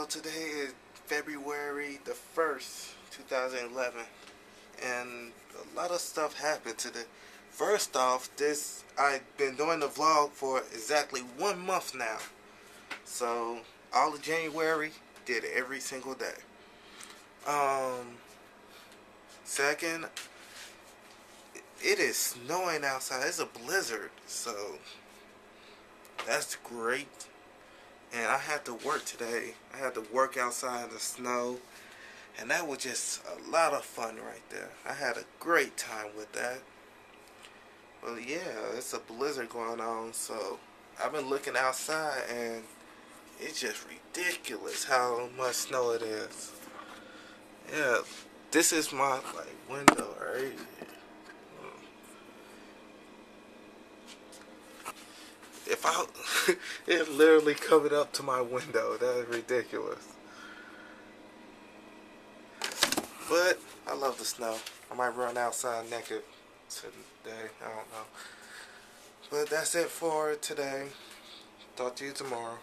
today is February the 1st, 2011, and a lot of stuff happened today. First off, I've been doing the vlog for exactly 1 month now. So, all of January, did it every single day. Second, it is snowing outside. It's a blizzard, so that's great. And I had to work today. I had to work outside in the snow. And that was just a lot of fun right there. I had a great time with that. Well, yeah, it's a blizzard going on. So I've been looking outside and it's just ridiculous how much snow it is. Yeah, this is my window right here. If I, it literally covered up to my window. That is ridiculous. But I love the snow. I might run outside naked today. I don't know. But that's it for today. Talk to you tomorrow.